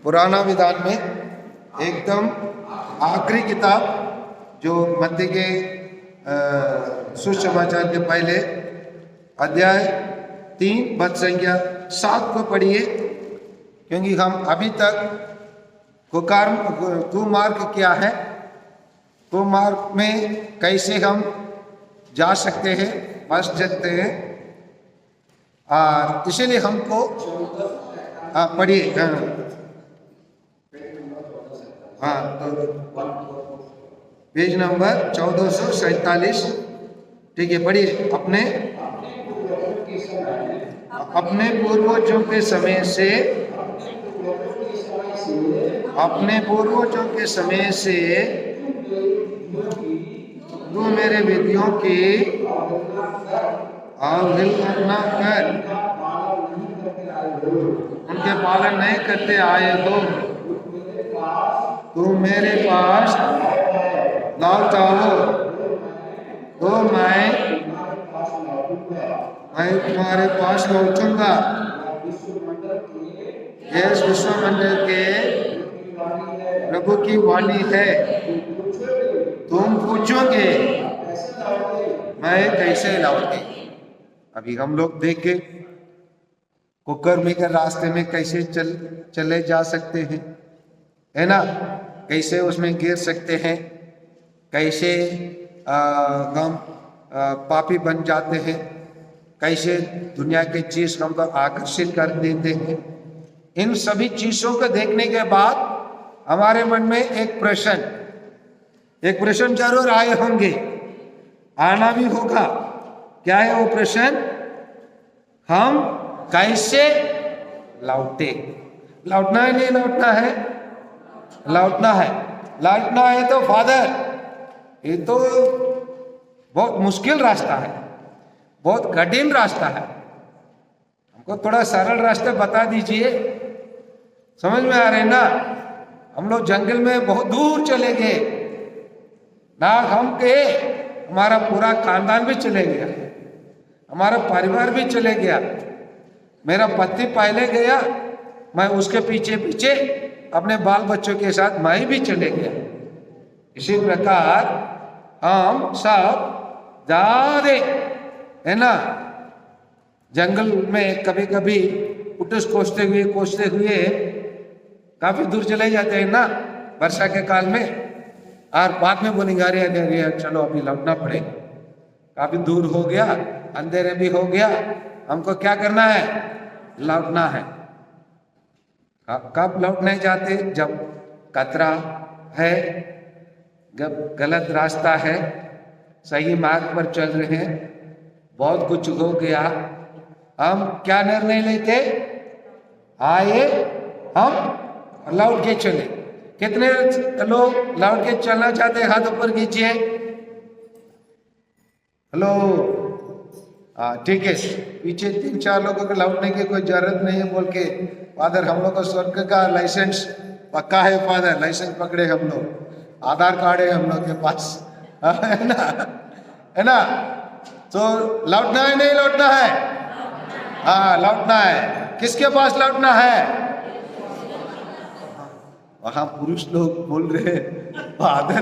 पुराना विधान में एकदम आखिरी किताब जो मत्ती के सुसमाचार के पहले अध्याय 3 पद संख्या 7 को पढ़िए, क्योंकि हम अभी तक कुमार्ग क्या है, कुमार्ग में कैसे हम जा सकते हैं, फंस सकते हैं, और इसीलिए हमको पढ़िए। हाँ, तो पेज नंबर 1447, ठीक है, पढ़िए। अपने पूर्वजों के समय से तू मेरे विधियों की अवहेलना कर उनके पालन नहीं करते आए हो, तू मेरे पास लौट आओ तो मैं तुम्हारे पास लौटूंगा। इस विश्वमंडल के प्रभु की वाणी है, तुम पूछोगे मैं कैसे लौटे। अभी हम लोग देखे कुकर्मी के रास्ते में कैसे चले जा सकते हैं, है ना, कैसे उसमें गिर सकते हैं, कैसे हम पापी बन जाते हैं, कैसे दुनिया के चीज हमको आकर्षित कर देते हैं। इन सभी चीजों को देखने के बाद हमारे मन में एक प्रश्न जरूर आए होंगे, आना भी होगा। क्या है वो प्रश्न? हम कैसे लौटे? लौटना है नहीं लौटना है? लौटना है तो फादर ये तो बहुत मुश्किल रास्ता है, बहुत कठिन रास्ता है, हमको थोड़ा सरल रास्ता बता दीजिए। समझ में आ रहे ना? हम लोग जंगल में बहुत दूर चले गए ना, हम के हमारा पूरा खानदान भी चले गया, हमारा परिवार भी चले गया, मेरा पति पहले गया, मैं उसके पीछे पीछे अपने बाल बच्चों के साथ मैं भी चले गया। इसी प्रकार हम सब जा रहे है ना, जंगल में कभी कभी उठस कोसते हुए काफी दूर चले जाते हैं ना वर्षा के काल में, और बाद में बोलेंगे अरे चलो अभी लौटना पड़ेगा, काफी दूर हो गया, अंधेरे भी हो गया, हमको क्या करना है? लौटना है। कब लौटने जाते? जब खतरा है, जब गलत रास्ता है, सही मार्ग पर चल रहे हैं, बहुत कुछ हो गया, हम क्या निर्णय लेते? आए हम लौट के चले। कितने लोग लौट के चलना चाहते हैं? हाथ ऊपर कीजिए। हेलो, ठीक है, पीछे 3-4 लोगों को लौटने की कोई जरूरत नहीं है बोल के फादर हम लोग का स्वर्ग का लाइसेंस पक्का है। फादर लाइसेंस पकड़े हम लोग, आधार कार्ड है हम लोग के पास, है ना? तो लौटना है नहीं लौटना है? हाँ, लौटना है। किसके पास लौटना है? वहां पुरुष लोग बोल रहे हैं फादर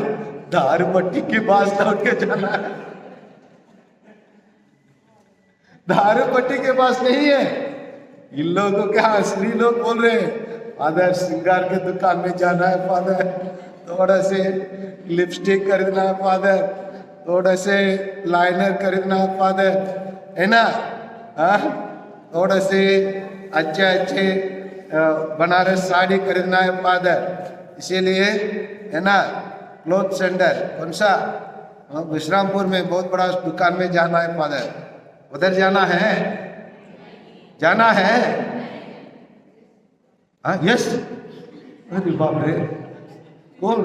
दारू पट्टी के पास लौट के जाना है। दारू पट्टी के पास नहीं है, इन लोगों को क्या स्त्री लोग बोल रहे हैं फादर श्रृंगार के दुकान में जाना है, फादर थोड़ा से लिपस्टिक खरीदना है, फादर थोड़ा से लाइनर खरीदना है, फादर, है ना, थोड़ा से अच्छे बनारस साड़ी खरीदना है, फादर। इसीलिए है ना, क्लोथ सेंटर कौन सा विश्रामपुर में बहुत बड़ा दुकान में जाना है, फादर, उधर जाना है, हाँ, यस। अरे बाप रे, कौन?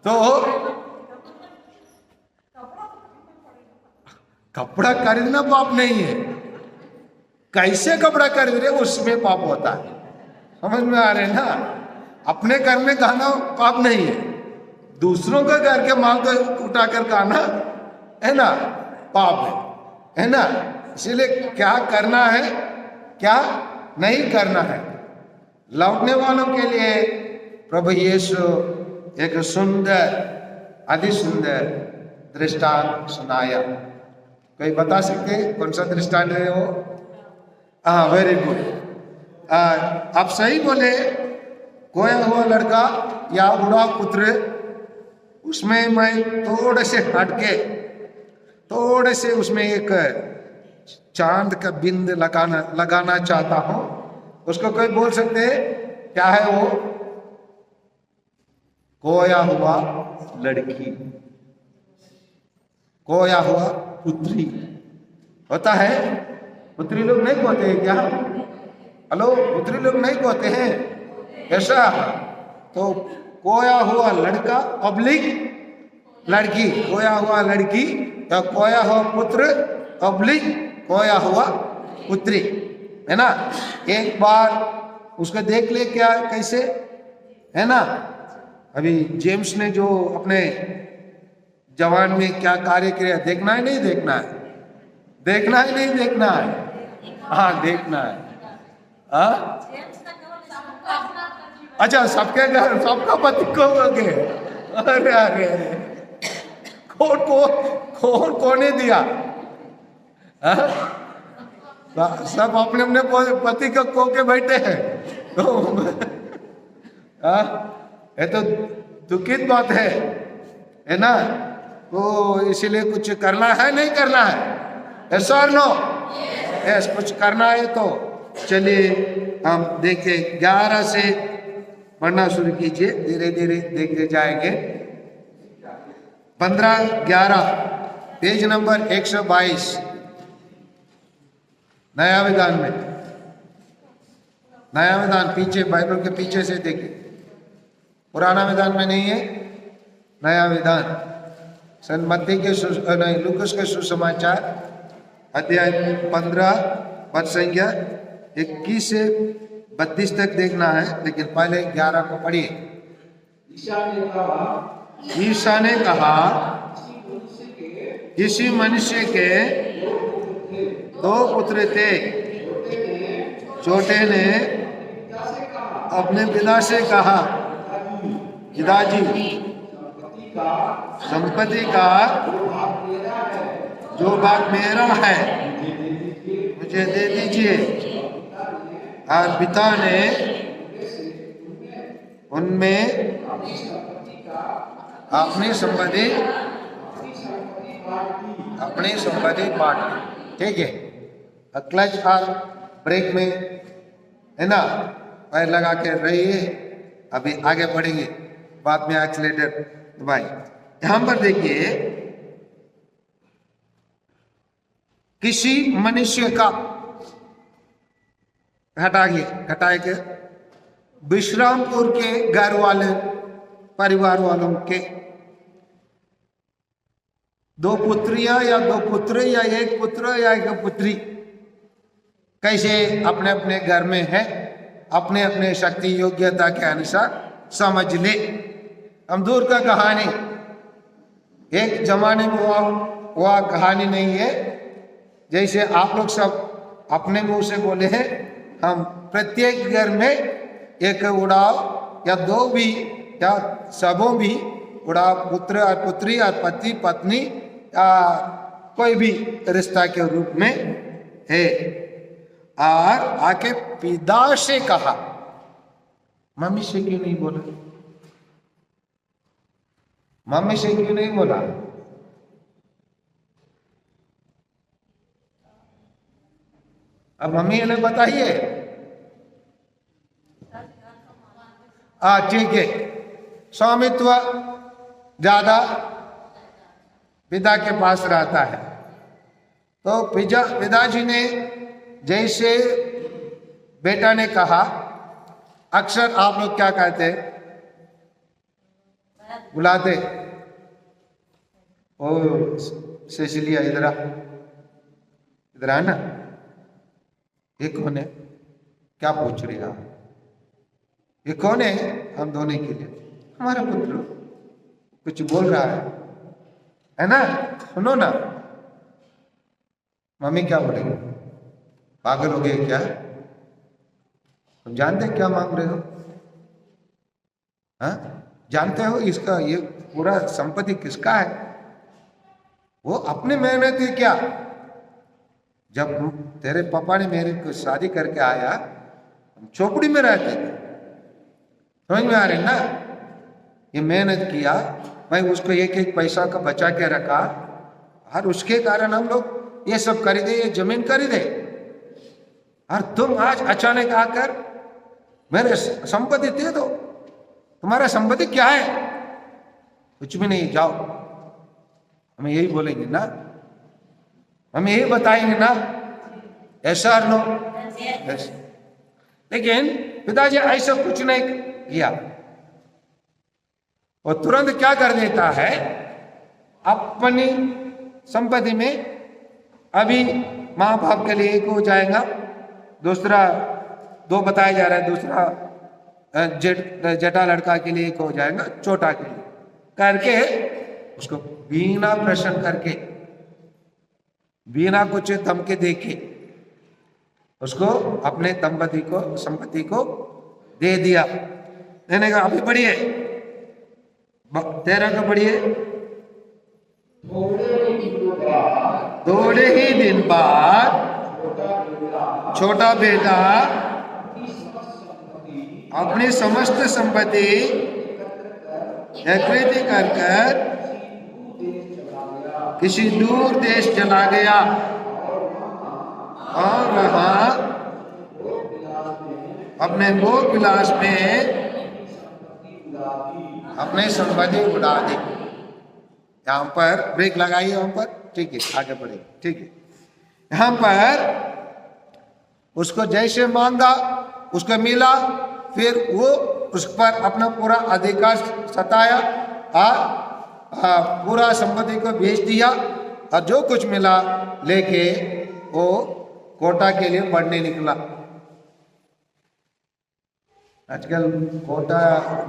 तो कपड़ा खरीदना पाप नहीं है, कैसे कपड़ा खरीद रहे उसमें पाप होता है। समझ में आ रहे ना? अपने घर में खाना पाप नहीं है, दूसरों के घर के माल को उठाकर खाना है ना, पाप है ना। इसीलिए क्या करना है क्या नहीं करना है, लौटने वालों के लिए प्रभु यीशु एक सुंदर, अति सुंदर दृष्टांत सुनाया। कोई बता सकते कौन सा दृष्टांत है वो? हाँ, वेरी गुड। आप सही बोले। खोया हुआ लड़का या बुढ़ा पुत्र, उसमें मैं थोड़े से हटके थोड़े से उसमें एक चांद का बिंद लगाना चाहता हूं। उसको कोई बोल सकते हैं क्या है वो? खोया हुआ लड़की, खोया हुआ पुत्री होता है। पुत्री लोग नहीं कहते हैं क्या? हेलो, पुत्री लोग नहीं कहते हैं ऐसा? तो खोया हुआ लड़का पब्लिक लड़की, खोया हुआ लड़की या खोया हुआ पुत्र पब्लिक खोया हुआ पुत्री, है ना? एक बार उसको देख ले क्या कैसे, है ना? अभी जेम्स ने जो अपने जवान में क्या कार्य किया, देखना है नहीं देखना है? देखना है नहीं देखना है? हाँ, देखना है। हाँ, अच्छा, सबके घर सबका पति को हो गए। अरे अरे अरे, कौन ने दिया? हाँ? सब अपने अपने पति को खो के बैठे हैं। तो ये तो दुखित बात है ना? तो इसीलिए कुछ करना है नहीं करना है? यस और नो? यस, कुछ करना है। तो चलिए हम देखें, 11 से पढ़ना शुरू कीजिए, धीरे धीरे देखते जाएंगे। 15-11 पेज नंबर 122 नया विधान में। नया विधान पीछे, बाइबल के पीछे से देखिए, पुराना विधान में नहीं है, नया विधान। सन मत्ती के लूकस के सुसमाचार अध्याय 15 पद संख्या 21 से 32 तक देखना है, लेकिन पहले 11 को पढ़िए। ईसा ने कहा किसी मनुष्य के 2 पुत्र थे। छोटे ने अपने पिता से कहा, पिताजी, संपत्ति का जो भाग मेरा है मुझे दे दीजिए। और पिता ने उनमें अपनी संपत्ति बांट दी। ठीक है, क्लच और ब्रेक में, है ना, पैर लगा के रहिए। अभी आगे बढ़ेंगे, बाद में एक्सीलेटर दबाएं। यहां पर देखिए, किसी मनुष्य का घटाए के विश्रामपुर के घर वाले परिवार वालों के 2 पुत्रियां या 2 पुत्र या 1 पुत्र या 1 पुत्री कैसे अपने अपने घर में है, अपने अपने शक्ति योग्यता के अनुसार समझ ले। हम दूर का कहानी, एक जमाने में वह कहानी नहीं है। जैसे आप लोग सब अपने मुंह से बोले हैं, हम प्रत्येक घर में एक उड़ाव या 2 भी या सबों भी उड़ाव पुत्र और पुत्री और पति पत्नी या कोई भी रिश्ता के रूप में है। और आके पिता से कहा, मम्मी से क्यों नहीं बोला? मम्मी से क्यों नहीं बोला? अब मम्मी ने बताइए। ठीक है, स्वामित्व ज्यादा पिता के पास रहता है। तो पिताजी ने जैसे बेटा ने कहा, अक्सर आप लोग क्या कहते, बुलाते, ओ सेसिलिया इधर आ ना, ये कौन है? क्या पूछ रहे आप? ये कौन है? हम धोने के लिए, हमारा पुत्र कुछ बोल रहा है ना, सुनो ना। मम्मी क्या बोलेगी? पागल हो गए क्या? तुम जानते क्या मांग रहे हो? हाँ, जानते हो इसका ये पूरा संपत्ति किसका है? वो अपनी मेहनत ही क्या। जब तेरे पापा ने मेरे को शादी करके आया, हम चौपड़ी में रहते थे, समझ में आ रही ना? ये मेहनत किया, भाई उसको एक एक पैसा का बचा के रखा, और उसके कारण हम लोग ये सब खरीदे, ये जमीन खरीदे। और तुम आज अचानक आकर मेरे संपत्ति दे दो। तुम्हारा संपत्ति क्या है? कुछ भी नहीं, जाओ। हमें यही बोलेंगे ना, हम यही बताएंगे ना, ऐसा नो। लेकिन पिताजी ऐसा कुछ नहीं किया। वो तुरंत क्या कर देता है, अपनी संपत्ति में अभी माँ बाप के लिए एक हो जाएगा, दूसरा दो बताया जा रहा है, दूसरा जटा लड़का के लिए एक हो जाएगा, छोटा के लिए करके उसको बिना प्रश्न करके, बिना कुछ धमके देके उसको अपने संपत्ति को दे दिया। देने का अभी बढ़िए 13 का बढ़िए। थोड़े ही दिन बाद छोटा बेटा अपनी समस्त संपत्ति एकत्रित कर किसी दूर देश चला गया और वहां अपने भोग विलास में अपने संपत्ति उड़ा दी। यहाँ पर ब्रेक लगाइए, यहाँ पर, ठीक है, आगे बढ़े, ठीक है। यहाँ पर उसको जैसे मांगा उसको मिला, फिर वो उस पर अपना पूरा अधिकार सताया और पूरा संपत्ति को बेच दिया, और जो कुछ मिला लेके वो कोटा के लिए पढ़ने निकला। आजकल कोटा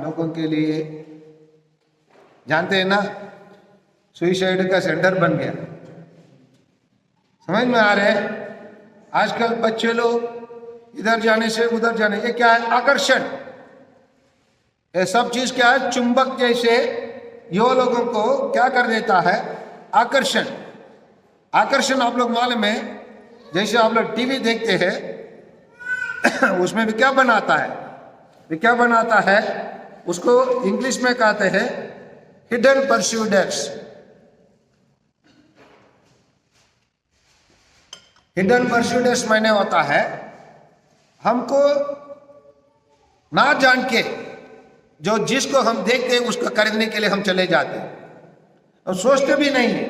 लोगों के लिए जानते हैं ना, सुसाइड का सेंटर बन गया। समझ में आ रहे हैं? आजकल बच्चे लोग इधर जाने से उधर जाने, ये क्या है? आकर्षण। ये सब चीज क्या है? चुंबक जैसे यो लोगों को क्या कर देता है? आकर्षण। आकर्षण आप लोग मालूम है, जैसे आप लोग टीवी देखते हैं उसमें भी क्या बनाता है? भी क्या बनाता है? उसको इंग्लिश में कहते हैं हिडन परस्यूडर्स। हिडन परस्यूडर्स मायने होता है हमको ना जान के जो जिसको हम देखते हैं उसको खरीदने के लिए हम चले जाते हैं, और सोचते भी नहीं है।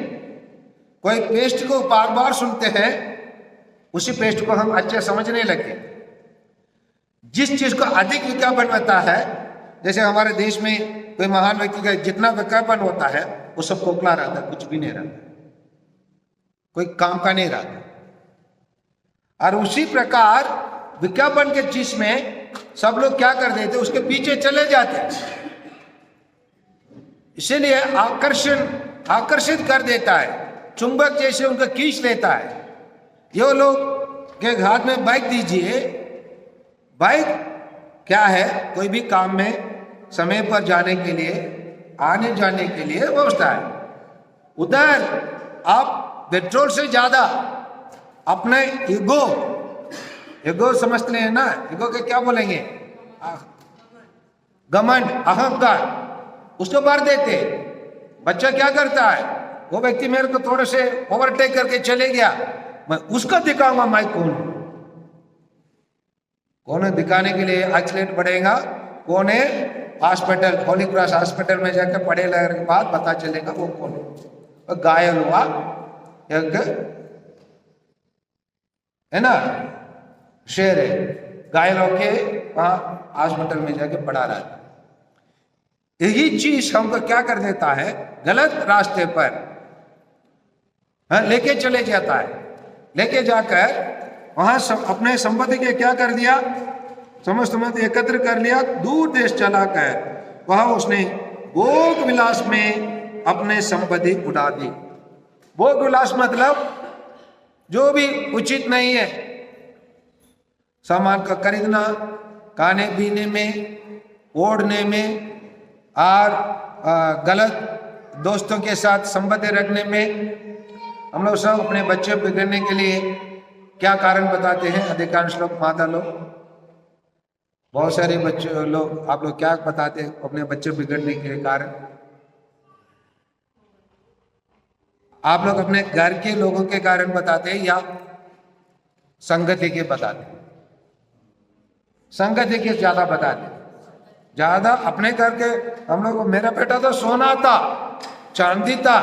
कोई पेस्ट को बार बार सुनते हैं, उसी पेस्ट को हम अच्छे समझने लगे। जिस चीज को अधिक विज्ञापन होता है, जैसे हमारे देश में कोई महान व्यक्ति का जितना विज्ञापन होता है वो सब खोखला रहता है, कुछ भी नहीं रहता, कोई काम का नहीं रहता। और उसी प्रकार विज्ञापन के चीज में सब लोग क्या कर देते, उसके पीछे चले जाते, इसीलिए आकर्षित कर देता है, चुंबक जैसे उनका खींच लेता है। ये लोग के हाथ में बाइक दीजिए, बाइक क्या है? कोई भी काम में समय पर जाने के लिए, आने जाने के लिए व्यवस्था है। उधर आप पेट्रोल से ज्यादा अपने ईगो समझते हैं ना, ईगो के क्या बोलेंगे? घमंड, अहंकार, उसको मार देते। बच्चा क्या करता है? वो व्यक्ति मेरे को थोड़े से ओवरटेक करके चले गया, मैं उसका दिखाऊंगा मैं कौन है दिखाने के लिए एक्सीलेंट बढ़ेगा, कौन है? हॉस्पिटल, होली क्रॉस हॉस्पिटल में जाकर पढ़े लगने के बाद पता चलेगा वो कौन है। घायल हुआ एक है ना, शेर है, घायल होके वहां हॉस्पिटल में जाके पड़ा रहा है। यही चीज हमको क्या कर देता है? गलत रास्ते पर लेके चले जाता है। लेके जाकर वहां अपने संपत्ति के क्या कर दिया? समस्त संपत्ति एकत्र कर लिया, दूर देश चला कर वहां उसने भोग विलास में अपने संपत्ति उड़ा दी। भोग विलास मतलब जो भी उचित नहीं है, सामान का खरीदना, खाने पीने में, ओढ़ने में और गलत दोस्तों के साथ संबंध रखने में। हम लोग सब अपने बच्चे बिगड़ने के लिए क्या कारण बताते हैं? अधिकांश लोग, माता लोग, बहुत सारे बच्चे लोग, आप लोग क्या बताते हैं अपने बच्चे बिगड़ने के कारण? आप लोग अपने घर के लोगों के कारण बताते हैं या संगति के बताते हैं? संगति के ज्यादा बताते हैं, ज्यादा अपने घर के। हम लोग, मेरा बेटा तो सोना था, चांदी था,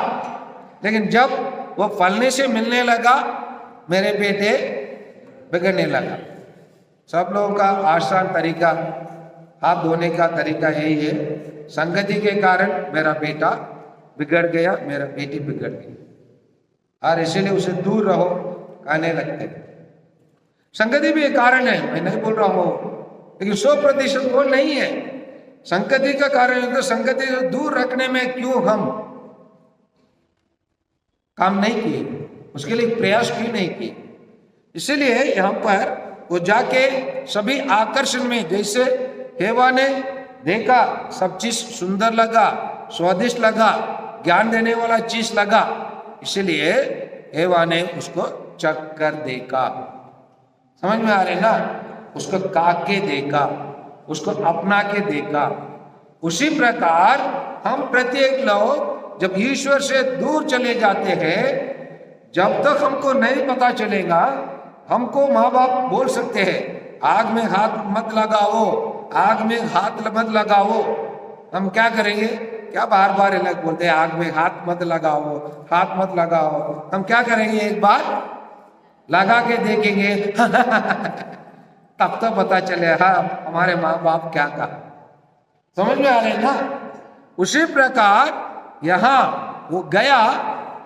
लेकिन जब वो फलने से मिलने लगा मेरे बेटे बिगड़ने लगा। सब लोगों का आसान तरीका, हाथ धोने का तरीका यही है, संगति के कारण मेरा बेटा बिगड़ गया, मेरा बेटी बिगड़ गई, और इसीलिए उसे दूर रहो कहने लगते हैं। संगति भी एक कारण है, मैं नहीं बोल रहा हूं, लेकिन 100% वो नहीं है। संगति का कारण है, तो संगति से दूर रखने में क्यों हम काम नहीं किए, उसके लिए प्रयास क्यों नहीं किए? इसलिए यहाँ पर वो जाके सभी आकर्षण में, जैसे हेवा ने देखा सब चीज सुंदर लगा, स्वादिष्ट लगा, ज्ञान देने वाला चीज लगा, इसलिए हेवा ने उसको चख कर देखा। समझ में आ रहे ना? उसको खा के देखा, उसको अपना के देखा। उसी प्रकार हम प्रत्येक लोग जब ईश्वर से दूर चले जाते हैं, जब तक हमको नहीं पता चलेगा, हमको माँ बाप बोल सकते हैं आग में हाथ मत लगाओ, आग में हाथ मत लगाओ, हम क्या करेंगे? क्या बार बार अलग बोलते हैं आग में हाथ मत लगाओ, हाथ मत लगाओ। हम क्या करेंगे? एक बार लगा के देखेंगे तब तो पता चले हाँ हमारे माँ बाप क्या कहा। समझ में आ रहे हैं ना? उसी प्रकार यहाँ वो गया,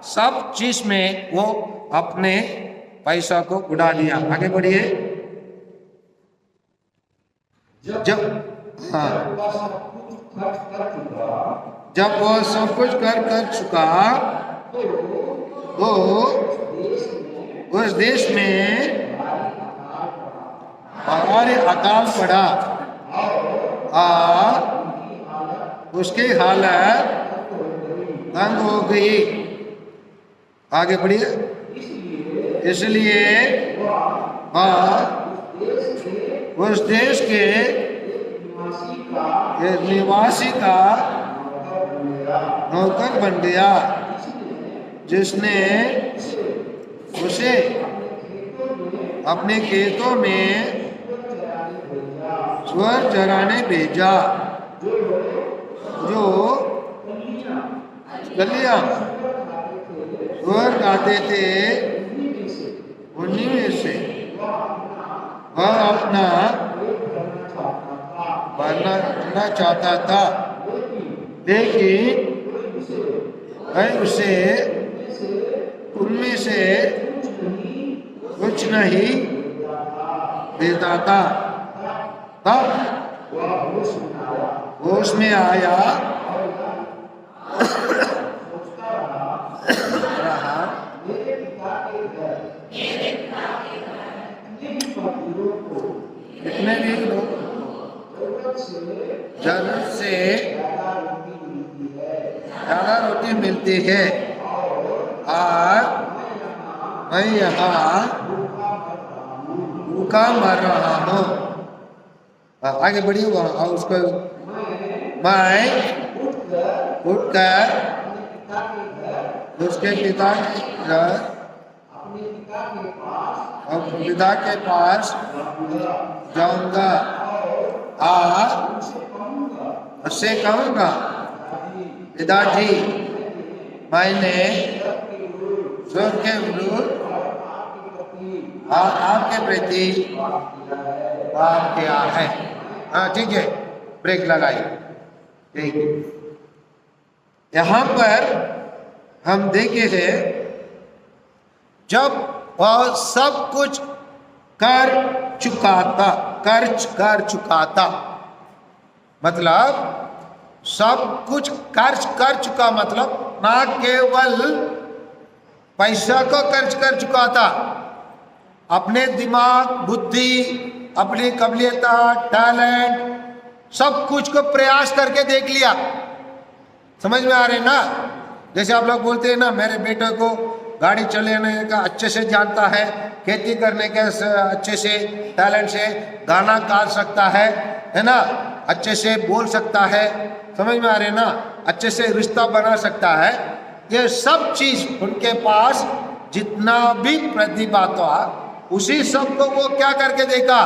सब चीज में वो अपने पैसा को उड़ा दिया। आगे बढ़िए। जब वो सब कुछ कर चुका तो उस देश में भारी अकाल पड़ा और उसकी हालत तंग हो गई। आगे बढ़िए। इसलिए उस देश के निवासी का नौकर बन गया, जिसने उसे अपने खेतों में स्वर चराने भेजा, जो गलियां स्वर गाते थे, उन्हीं में से वह अपना बनना चाहता था, लेकिन मैं उसे उनमें से कुछ नहीं देता था। तब होश में आया कितने भी लोग जरूरत से ज्यादा रोटी मिलती है और मैं यहाँ भूखा मर रहा हूँ। आगे बढ़िए। और उसको मैं उठकर उसके पिता के पास जाऊंगा और उससे कहूंगा, पिताजी, मैंने स्वर्ग के विरुद्ध और आपके प्रति पाप किया है। हाँ ठीक है, ब्रेक लगाइए। ठीक है, यहाँ पर हम देखे थे जब वह सब कुछ कर चुका था, मतलब सब कुछ खर्च कर चुका, मतलब ना केवल पैसा को खर्च कर चुका था, अपने दिमाग, बुद्धि, अपनी काबिलियत, टैलेंट, सब कुछ को प्रयास करके देख लिया। समझ में आ रहे ना? जैसे आप लोग बोलते हैं ना, मेरे बेटे को गाड़ी चलाने का अच्छे से जानता है, खेती करने के अच्छे से टैलेंट से, गाना गा सकता है ना, अच्छे से बोल सकता है, समझ में आ रहे ना, अच्छे से रिश्ता बना सकता है। ये सब चीज उनके पास जितना भी प्रतिभा था, उसी सब को वो क्या करके देखा,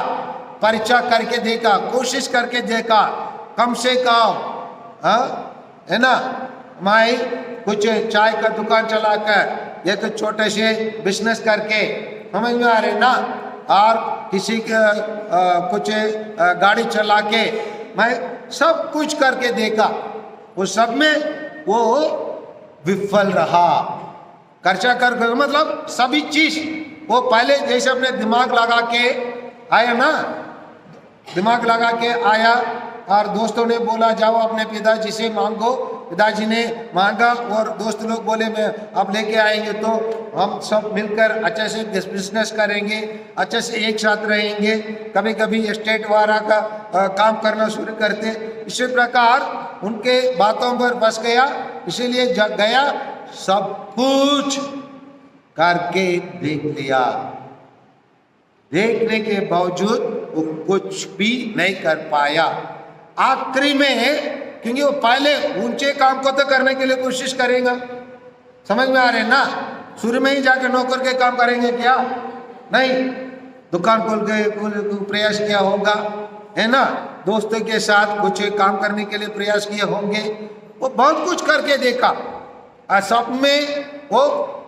परीक्षा करके देखा, कोशिश करके देखा। कम से कम है ना, माई कुछ चाय का दुकान चलाकर, ये तो छोटे से बिजनेस करके, समझ में आ रहे ना, और किसी का कुछ गाड़ी चला के, मैं सब कुछ करके देखा, वो सब में वो विफल रहा। खर्चा कर मतलब सभी चीज वो पहले जैसे अपने दिमाग लगा के आया ना, दिमाग लगा के आया और दोस्तों ने बोला जाओ अपने पिताजी से मांगो, पिताजी ने मांगा और दोस्त लोग बोले मैं अब लेके आएंगे तो हम सब मिलकर अच्छे से बिजनेस करेंगे, अच्छे से एक साथ रहेंगे, कभी कभी स्टेट वाला का काम करना शुरू करते। इसी प्रकार उनके बातों पर बस गया, इसीलिए गया, सब कुछ करके देख लिया, देखने के बावजूद वो कुछ भी नहीं कर पाया। आखिरी में, क्योंकि वो पहले ऊंचे काम को तो करने के लिए कोशिश करेगा, समझ में आ रहे ना, शुरू में ही जाके नौकर के काम करेंगे क्या? नहीं, दुकान खोल के प्रयास किया होगा, है ना, दोस्तों के साथ कुछ काम करने के लिए प्रयास किए होंगे, वो बहुत कुछ करके देखा और सब में वो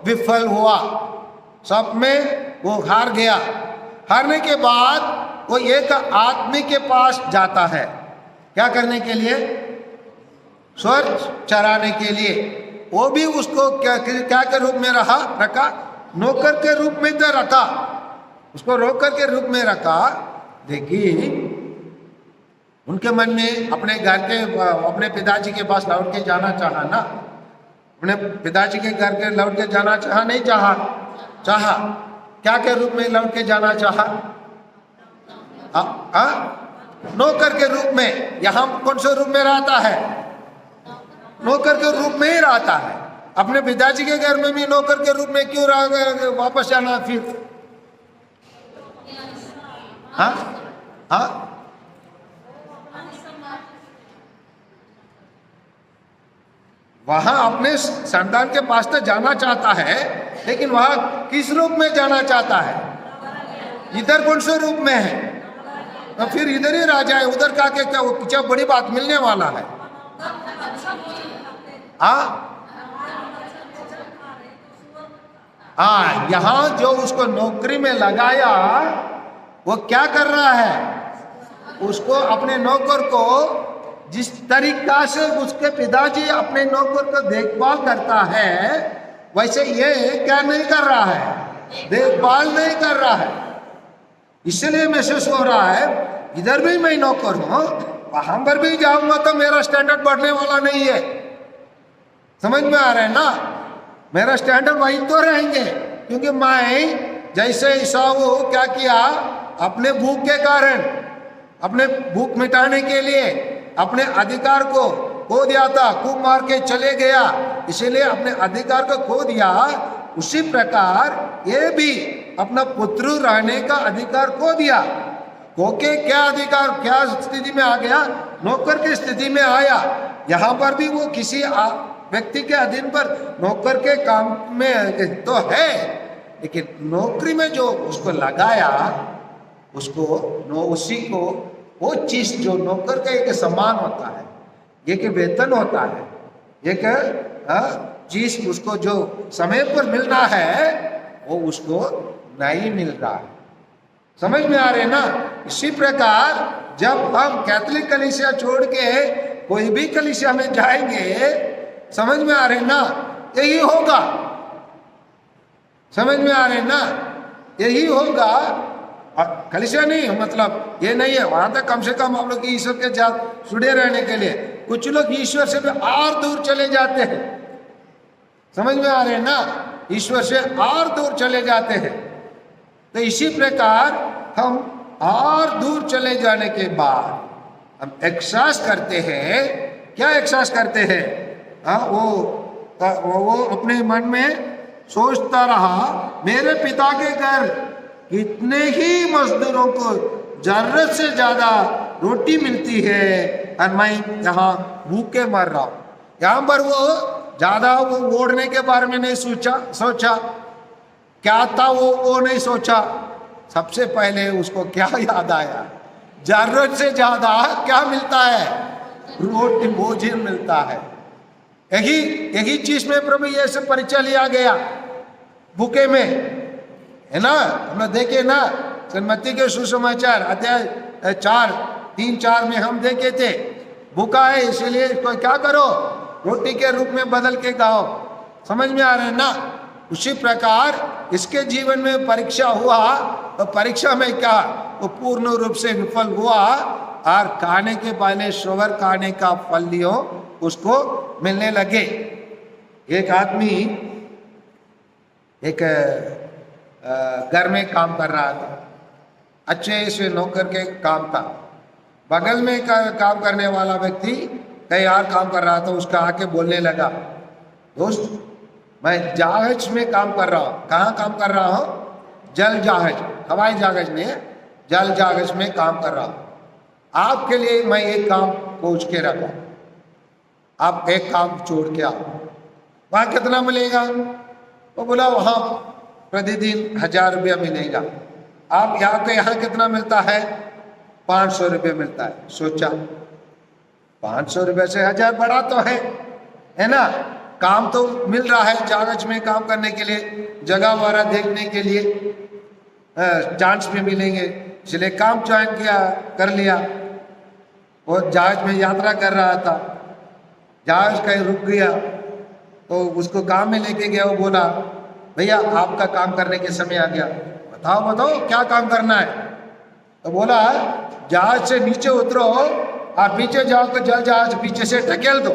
विफल हुआ, सब में वो हार गया। हारने के बाद वो एक आदमी के पास जाता है, क्या करने के लिए? स्वर्ग चराने के लिए। वो भी उसको क्या के रूप में रखा, नौकर के रूप में तो रखा, उसको नौकर के रूप में रखा। देखिए उनके मन में अपने घर के, अपने पिताजी के पास लौट के जाना चाहा ना, अपने पिताजी के घर के लौट के जाना चाहा, नहीं चाहा, क्या के रूप में लौट के जाना चाहा? नौकर के रूप में। यहाँ कौन से रूप में रहता है? नौकर के रूप में ही रहता है। अपने पिताजी के घर में भी नौकर के रूप में क्यों वापस जाना फिर? हाँ, वहां अपने संतान के पास तो जाना चाहता है, लेकिन वहां किस रूप में जाना चाहता है? इधर कौन से रूप में है? तो फिर इधर ही रह जाए, उधर का के क्या बड़ी बात मिलने वाला है? यहाँ जो उसको नौकरी में लगाया, वो क्या कर रहा है? उसको, अपने नौकर को जिस तरीका से उसके पिताजी अपने नौकर को देखभाल करता है, वैसे ये क्या नहीं कर रहा है? देखभाल नहीं कर रहा है। इसलिए महसूस हो रहा है इधर भी मैं नौकर हूं, वहां पर भी जाऊंगा तो मेरा स्टैंडर्ड बढ़ने वाला नहीं है। समझ में आ रहा है ना? मेरा स्टैंडर्ड वही तो रहेंगे, क्योंकि मैं जैसे ईसाऊ क्या किया, अपने भूख के कारण, अपने भूख मिटाने के लिए अपने अधिकार को खो दिया था, खूब मार के चले गया, इसीलिए अपने अधिकार को खो दिया। उसी प्रकार ये भी अपना पुत्र रहने का अधिकार खो दिया। खोके क्या अधिकार, क्या स्थिति में आ गया? नौकर की स्थिति में आया। यहाँ पर भी वो किसी व्यक्ति के अधीन पर नौकर के काम में तो है, लेकिन नौकरी में जो उसको लगाया, उसको उसी को वो चीज जो नौकर का एक सम्मान होता है, एक वेतन होता है, एक चीज उसको जो समय पर मिलना है, वो उसको नहीं मिल रहा है। समझ में आ रहे ना? इसी प्रकार जब हम कैथोलिक कलीसिया छोड़ के कोई भी कलीसिया में जाएंगे, समझ में आ रहे ना, यही होगा। समझ में आ रहे ना, यही होगा। कलीसिया नहीं मतलब ये नहीं है, वहां तक कम से कम हम लोग ईश्वर के साथ जुड़े रहने के लिए, कुछ लोग ईश्वर से भी और दूर चले जाते हैं। समझ में आ रहे हैं ना? ईश्वर से और दूर चले जाते हैं। तो इसी प्रकार हम और दूर चले जाने के बाद हम एहसास करते हैं, क्या एहसास करते हैं? वो अपने मन में सोचता रहा, मेरे पिता के घर कितने ही मजदूरों को जरूरत से ज्यादा रोटी मिलती है और मैं यहाँ भूखे मर रहा हूं। यहाँ पर वो ज्यादा वो ओढ़ने के बारे में नहीं सोचा क्या था वो नहीं सोचा। सबसे पहले उसको क्या याद आया? जरूरत से ज्यादा क्या मिलता है? रोटी, भोजन मिलता है। यही चीज में प्रभु यीशु परिचय लिया गया भूखे में, है ना। हम लोग देखे ना मत्ती के सुसमाचार अध्याय 3-4 में हम देखे थे, भूखा है इसलिए इसको क्या करो, रोटी के रूप में बदल के खाओ। समझ में आ रहा है ना? उसी प्रकार इसके जीवन में परीक्षा हुआ, तो परीक्षा में क्या वो पूर्ण रूप से विफल हुआ और खाने के पहले शुगर खाने का फल लियो उसको मिलने लगे। एक आदमी एक घर में काम कर रहा था, अच्छे से नौकर के काम था। बगल में काम करने वाला व्यक्ति कहीं और काम कर रहा था, उसका आके बोलने लगा, दोस्त मैं जहाज में काम कर रहा हूँ। कहाँ काम कर रहा हूँ? जल जहाज, हवाई जहाज में, जल जहाज में काम कर रहा हूँ। आपके लिए मैं एक काम खोज के रखा, आप एक काम छोड़ के आओ। वहाँ कितना मिलेगा? वो बोला वहाँ प्रतिदिन 1000 रुपया मिलेगा। आप यहाँ कितना मिलता है? 500 रुपये मिलता है। सोचा 500 रुपये से 1000 बड़ा तो है ना। काम तो मिल रहा है जहाज में काम करने के लिए, जगह वगैरह देखने के लिए चांस भी मिलेंगे, इसलिए काम ज्वाइन कर लिया। वो जहाज में यात्रा कर रहा था, जहाज कहीं रुक गया तो उसको काम में लेके गया। वो बोला, भैया आपका काम करने के समय आ गया, बताओ क्या काम करना है? तो बोला, जहाज से नीचे उतरो और पीछे जाओ तो जल जहाज पीछे से ढकेल दो।